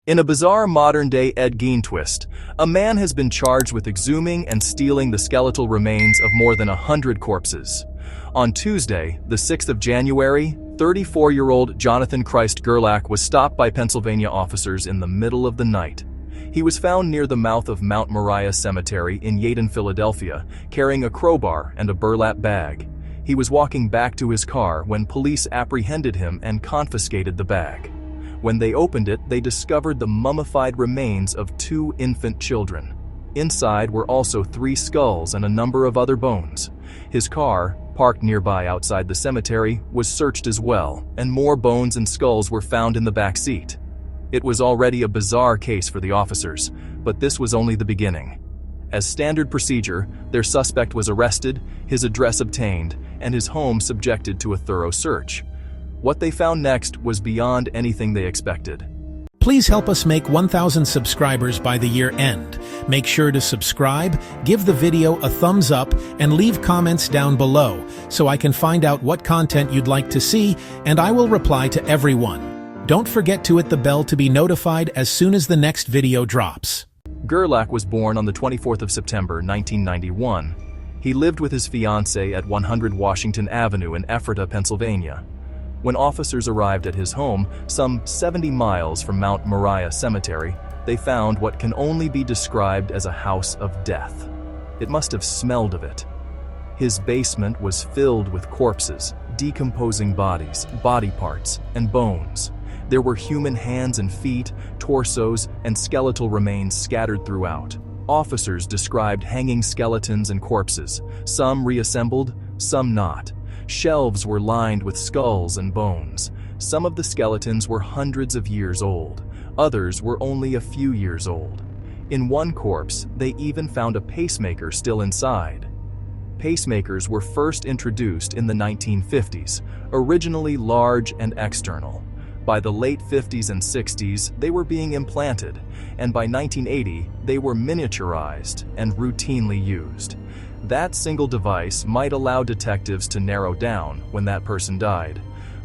In a bizarre modern-day Ed Gein twist, a man has been charged with exhuming and stealing the skeletal remains of more than 100 corpses. On Tuesday, the 6th of January, 34-year-old Jonathan Christ Gerlach was stopped by Pennsylvania officers in the middle of the night. He was found near the mouth of Mount Moriah Cemetery in Yeadon, Philadelphia, carrying a crowbar and a burlap bag. He was walking back to his car when police apprehended him and confiscated the bag. When they opened it, they discovered the mummified remains of 2 infant children. Inside were also 3 skulls and a number of other bones. His car, parked nearby outside the cemetery, was searched as well, and more bones and skulls were found in the back seat. It was already a bizarre case for the officers, but this was only the beginning. As standard procedure, their suspect was arrested, his address obtained, and his home subjected to a thorough search. What they found next was beyond anything they expected. Please help us make 1,000 subscribers by the year end. Make sure to subscribe, give the video a thumbs up, and leave comments down below so I can find out what content you'd like to see, and I will reply to everyone. Don't forget to hit the bell to be notified as soon as the next video drops. Gerlach was born on the 24th of September, 1991. He lived with his fiancée at 100 Washington Avenue in Ephrata, Pennsylvania. When officers arrived at his home, some 70 miles from Mount Moriah Cemetery, they found what can only be described as a house of death. It must have smelled of it. His basement was filled with corpses, decomposing bodies, body parts, and bones. There were human hands and feet, torsos, and skeletal remains scattered throughout. Officers described hanging skeletons and corpses, some reassembled, some not. Shelves were lined with skulls and bones. Some of the skeletons were hundreds of years old. Others were only a few years old. In one corpse, they even found a pacemaker still inside. Pacemakers were first introduced in the 1950s, originally large and external. By the late 50s and 60s, they were being implanted, and by 1980, they were miniaturized and routinely used. That single device might allow detectives to narrow down when that person died.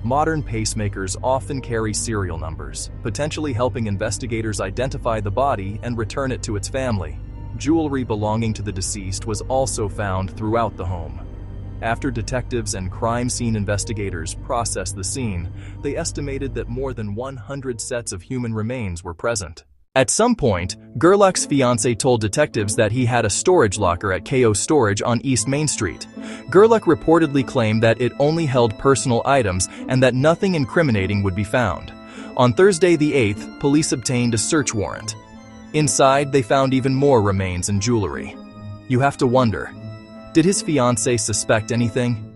Modern pacemakers often carry serial numbers, potentially helping investigators identify the body and return it to its family. Jewelry belonging to the deceased was also found throughout the home. After detectives and crime scene investigators processed the scene, they estimated that more than 100 sets of human remains were present. At some point, Gerlach's fiancée told detectives that he had a storage locker at KO Storage on East Main Street. Gerlach reportedly claimed that it only held personal items and that nothing incriminating would be found. On Thursday the 8th, police obtained a search warrant. Inside, they found even more remains and jewelry. You have to wonder, did his fiancée suspect anything?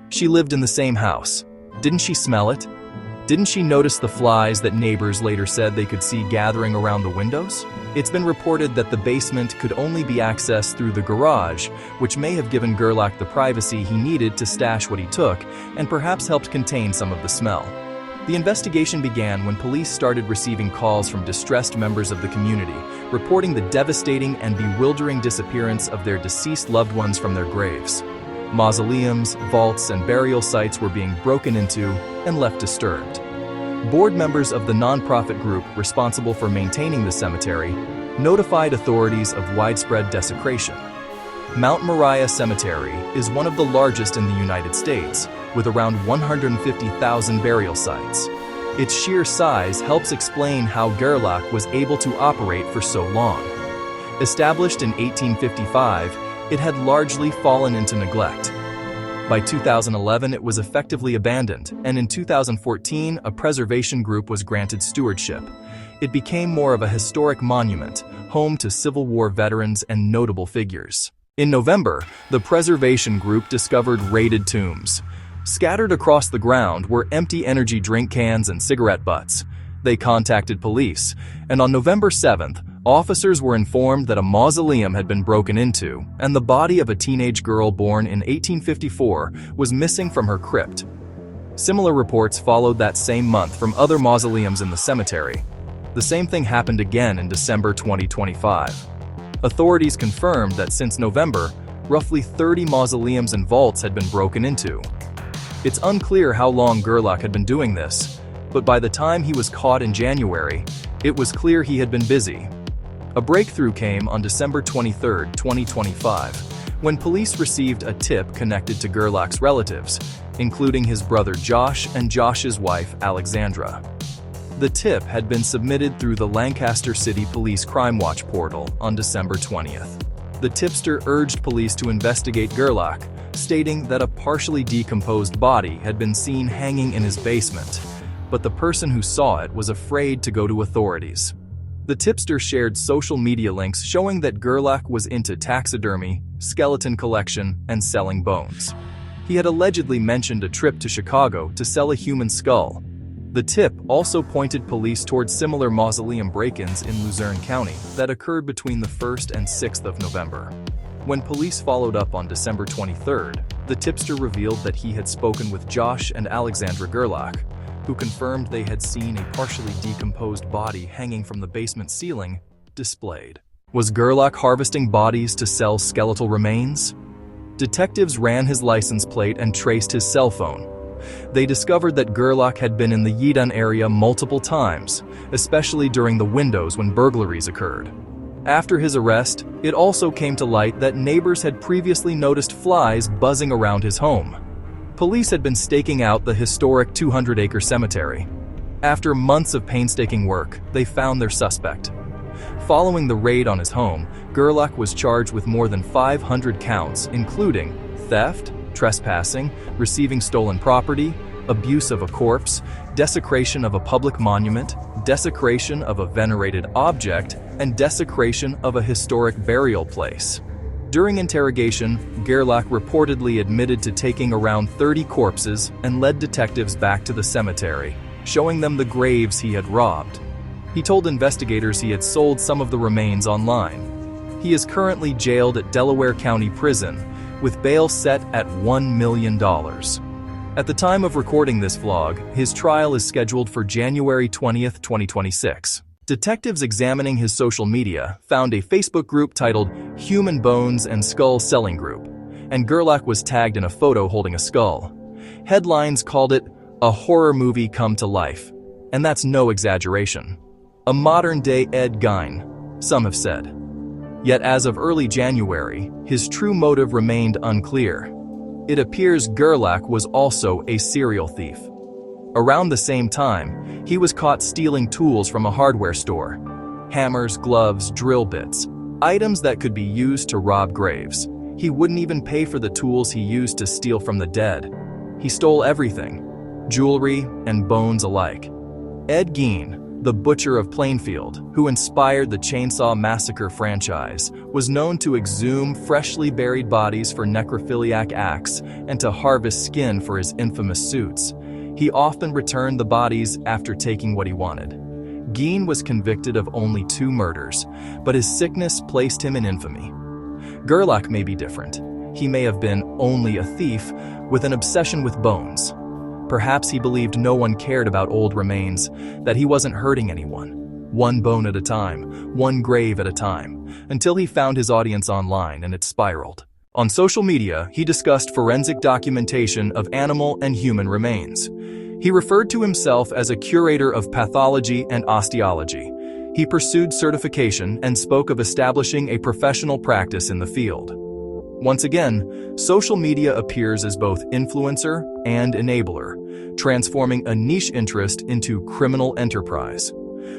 She lived in the same house. Didn't she smell it? Didn't she notice the flies that neighbors later said they could see gathering around the windows? It's been reported that the basement could only be accessed through the garage, which may have given Gerlach the privacy he needed to stash what he took and perhaps helped contain some of the smell. The investigation began when police started receiving calls from distressed members of the community, reporting the devastating and bewildering disappearance of their deceased loved ones from their graves. Mausoleums, vaults, and burial sites were being broken into and left disturbed. Board members of the nonprofit group responsible for maintaining the cemetery notified authorities of widespread desecration. Mount Moriah Cemetery is one of the largest in the United States, with around 150,000 burial sites. Its sheer size helps explain how Gerlach was able to operate for so long. Established in 1855, it had largely fallen into neglect. By 2011, it was effectively abandoned, and in 2014, a preservation group was granted stewardship. It became more of a historic monument, home to Civil War veterans and notable figures. In November, the preservation group discovered raided tombs. Scattered across the ground were empty energy drink cans and cigarette butts. They contacted police, and on November 7th, officers were informed that a mausoleum had been broken into, and the body of a teenage girl born in 1854 was missing from her crypt. Similar reports followed that same month from other mausoleums in the cemetery. The same thing happened again in December 2025. Authorities confirmed that since November, roughly 30 mausoleums and vaults had been broken into. It's unclear how long Gerlach had been doing this, but by the time he was caught in January, It was clear he had been busy. A breakthrough came on December 23, 2025, when police received a tip connected to Gerlach's relatives, including his brother Josh and Josh's wife Alexandra. The tip had been submitted through the Lancaster City Police Crime Watch portal on December 20th. The tipster urged police to investigate Gerlach, stating that a partially decomposed body had been seen hanging in his basement, but the person who saw it was afraid to go to authorities. The tipster shared social media links showing that Gerlach was into taxidermy, skeleton collection, and selling bones. He had allegedly mentioned a trip to Chicago to sell a human skull. The tip also pointed police towards similar mausoleum break-ins in Luzerne County that occurred between the 1st and 6th of November. When police followed up on December 23rd, the tipster revealed that he had spoken with Josh and Alexandra Gerlach, who confirmed they had seen a partially decomposed body hanging from the basement ceiling, displayed. Was Gerlach harvesting bodies to sell skeletal remains? Detectives ran his license plate and traced his cell phone. They discovered that Gerlach had been in the Yeadon area multiple times, especially during the windows when burglaries occurred. After his arrest, it also came to light that neighbors had previously noticed flies buzzing around his home. Police had been staking out the historic 200-acre cemetery. After months of painstaking work, they found their suspect. Following the raid on his home, Gerlach was charged with more than 500 counts, including theft, trespassing, receiving stolen property, abuse of a corpse, desecration of a public monument, desecration of a venerated object, and desecration of a historic burial place. During interrogation, Gerlach reportedly admitted to taking around 30 corpses and led detectives back to the cemetery, showing them the graves he had robbed. He told investigators he had sold some of the remains online. He is currently jailed at Delaware County Prison, with bail set at $1 million. At the time of recording this vlog, his trial is scheduled for January 20th, 2026. Detectives examining his social media found a Facebook group titled Human Bones and Skull Selling Group, and Gerlach was tagged in a photo holding a skull. Headlines called it a horror movie come to life, and that's no exaggeration. A modern-day Ed Gein, some have said. Yet as of early January, his true motive remained unclear. It appears Gerlach was also a serial thief. Around the same time, he was caught stealing tools from a hardware store. Hammers, gloves, drill bits, items that could be used to rob graves. He wouldn't even pay for the tools he used to steal from the dead. He stole everything, jewelry and bones alike. Ed Gein, the Butcher of Plainfield, who inspired the Chainsaw Massacre franchise, was known to exhume freshly buried bodies for necrophiliac acts and to harvest skin for his infamous suits. He often returned the bodies after taking what he wanted. Gein was convicted of only 2 murders, but his sickness placed him in infamy. Gerlach may be different. He may have been only a thief with an obsession with bones. Perhaps he believed no one cared about old remains, that he wasn't hurting anyone. One bone at a time, one grave at a time, until he found his audience online and it spiraled. On social media, he discussed forensic documentation of animal and human remains. He referred to himself as a curator of pathology and osteology. He pursued certification and spoke of establishing a professional practice in the field. Once again, social media appears as both influencer and enabler, transforming a niche interest into criminal enterprise.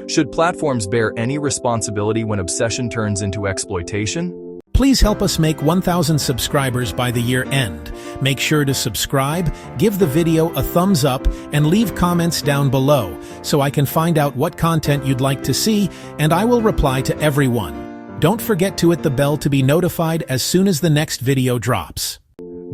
Should platforms bear any responsibility when obsession turns into exploitation? Please help us make 1,000 subscribers by the year end. Make sure to subscribe, give the video a thumbs up, and leave comments down below so I can find out what content you'd like to see, and I will reply to everyone. Don't forget to hit the bell to be notified as soon as the next video drops.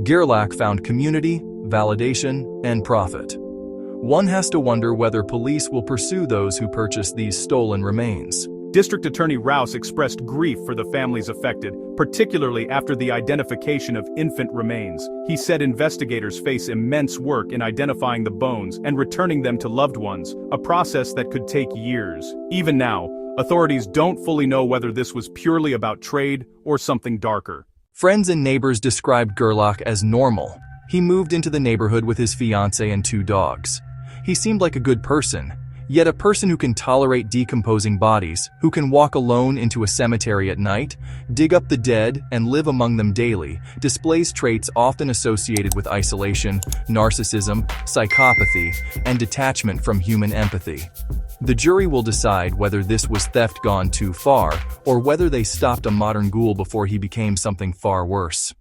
Gerlach found community, validation, and profit. One has to wonder whether police will pursue those who purchase these stolen remains. District Attorney Rouse expressed grief for the families affected, particularly after the identification of infant remains. He said investigators face immense work in identifying the bones and returning them to loved ones, a process that could take years. Even now, authorities don't fully know whether this was purely about trade or something darker. Friends and neighbors described Gerlach as normal. He moved into the neighborhood with his fiancée and 2 dogs. He seemed like a good person, Yet a person who can tolerate decomposing bodies, who can walk alone into a cemetery at night, dig up the dead, and live among them daily, displays traits often associated with isolation, narcissism, psychopathy, and detachment from human empathy. The jury will decide whether this was theft gone too far, or whether they stopped a modern ghoul before he became something far worse.